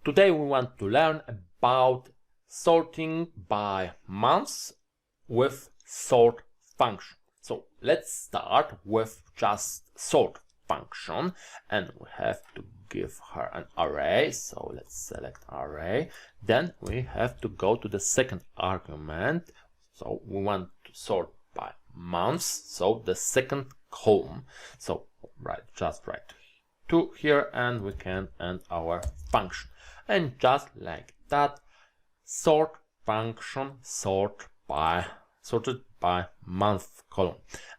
Today we want to learn about sorting by months with sort function. So let's start with just sort function, and we have to give her an array. So let's select array. Then we have to go to the second argument. So we want to sort by months, so the second column. So just write 2 here, and we can end our function. And just like that, sort function sorted by month column.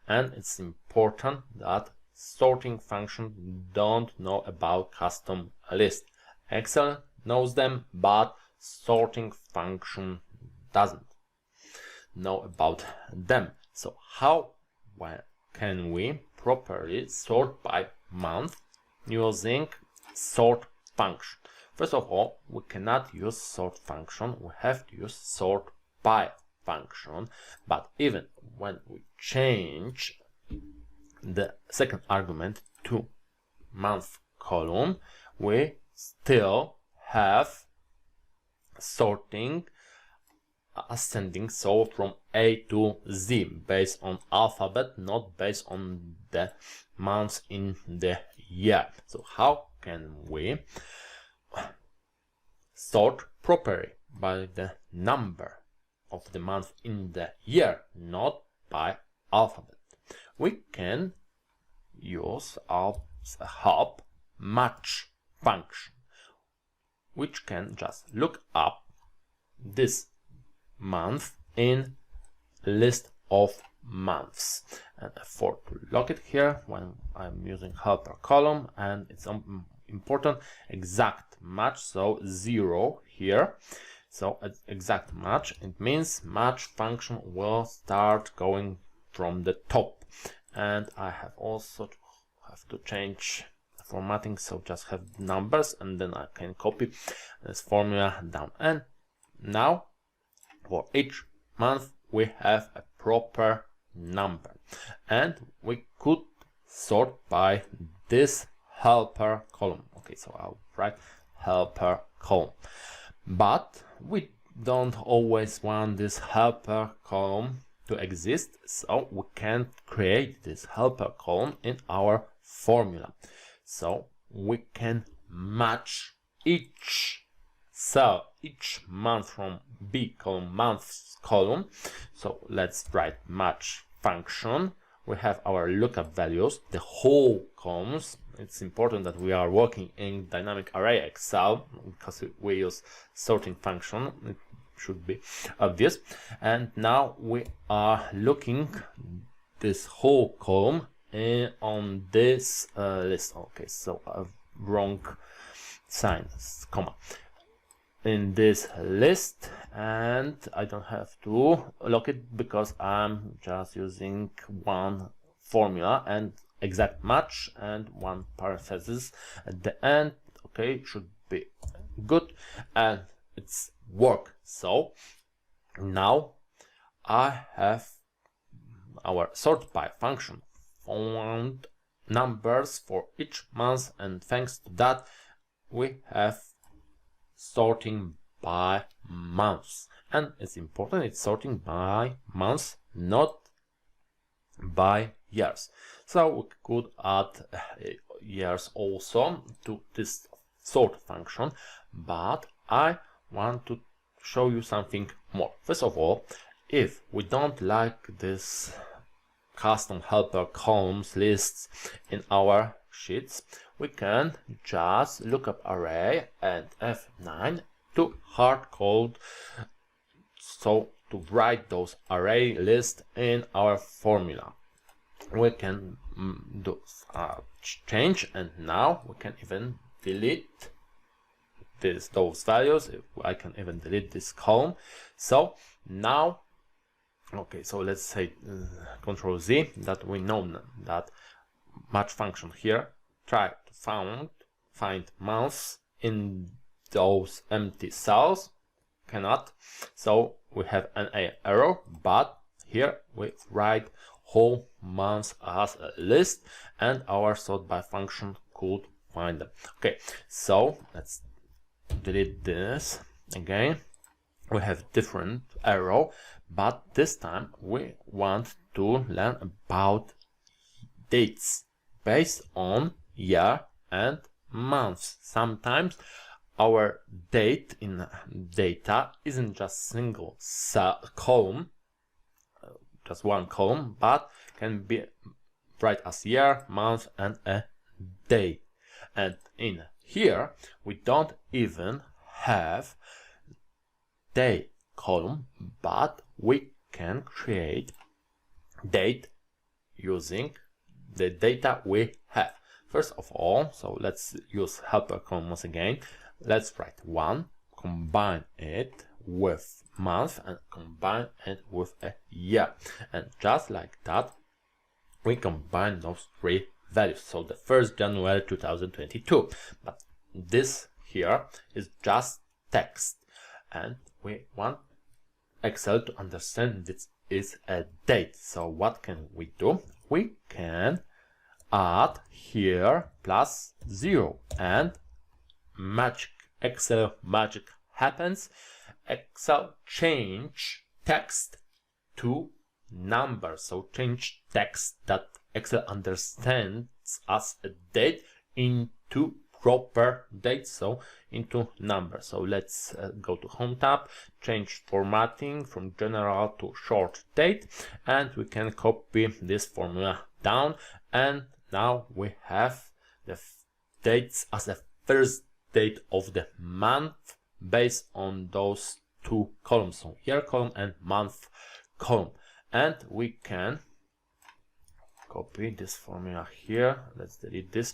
And it's important that sorting function don't know about custom list. Excel knows them, but sorting function doesn't know about them. So how can we properly sort by month using sort function? First of all, we cannot use sort function, we have to use sort by function. But even when we change the second argument to month column, we still have sorting ascending, so from A to Z, based on alphabet, not based on the months in the year. So how can we sort properly by the number of the month in the year, not by alphabet? We can use as a help match function, which can just look up this month in list of months. And for to lock it here, when I'm using helper column, and it's important exact match, so 0 here. So exact match, it means match function will start going from the top. And I have also to change the formatting, so just have numbers, and then I can copy this formula down. And now for each month we have a proper number, and we could sort by this helper column. Okay, so I'll write helper column, but we don't always want this helper column to exist, so we can create this helper column in our formula. So we can match each cell, each month from B column, months column. So let's write match function. We have our lookup values, the whole columns. It's important that we are working in dynamic array Excel because we use sorting function. It should be obvious. And now we are looking this whole column on this list. Okay, so wrong sign, comma, in this list, and I don't have to lock it because I'm just using one formula and exact match and one parenthesis at the end. Okay, should be good, and it's work. So now I have our sort by function found numbers for each month, and thanks to that we have sorting by months. And it's important, it's sorting by months, not by years. So we could add years also to this sort function, but I want to show you something more. First of all, if we don't like this custom helper columns lists in our sheets, we can just look up array and F9 to hard code, so to write those array lists in our formula. We can do change, and now we can even delete those values. I can even delete this column. So now, okay, so let's say Control Z, that we know that match function here try to find months in those empty cells, cannot, so we have an error. But here we write whole months as a list, and our sort by function could find them. Okay, so let's delete this again. We have different arrow, but this time we want to learn about dates based on year and months. Sometimes our date in data isn't just single column, just one column, but can be write as year, month, and a day. And in here we don't even have day column, but we can create date using the data we have. First of all, so let's use helper column once again. Let's write 1, combine it with month, and combine it with a year. And just like that, we combine those three values. So the 1st January 2022. But this here is just text, and we want Excel to understand this is a date. So what can we do? We can add here +0, and magic, Excel magic happens. Excel change text to number. So change text that Excel understands as a date into proper date, so into number. So let's go to Home tab, change formatting from general to short date, and we can copy this formula down, and now we have the dates as the first date of the month based on those two columns, so year column and month column. And we can copy this formula here. Let's delete this,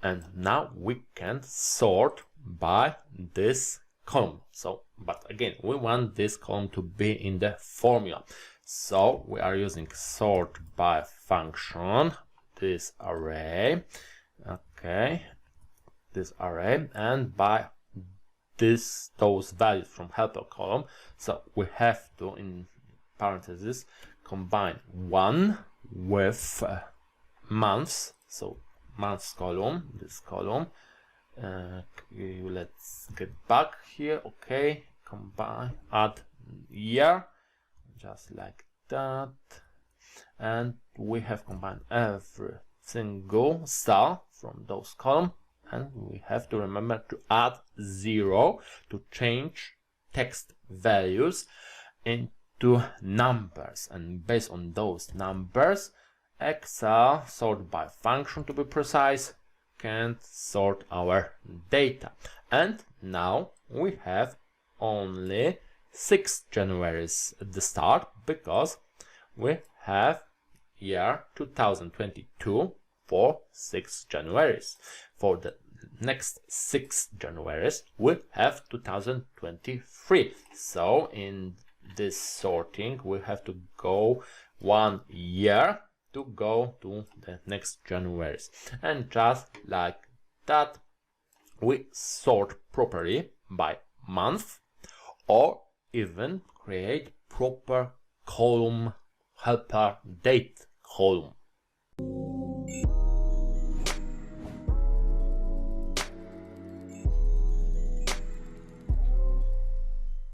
and now we can sort by this column. So, but again, we want this column to be in the formula, so we are using sort by function, this array, okay, this array, and by those values from helper column. So we have to, in parentheses, combine 1 with months, so months column, this column. Let's get back here, okay, combine, add year, just like that, and we have combined every single cell from those columns, and we have to remember to add 0 to change text values into numbers, and based on those numbers, Excel sort by function, to be precise, can sort our data. And now we have only 6 Januaries at the start, because we have year 2022 for 6 Januaries. For the next 6 Januaries we have 2023. So in this sorting we have to go 1 year to go to the next Januaries. And just like that, we sort properly by month, or even create proper column helper date column.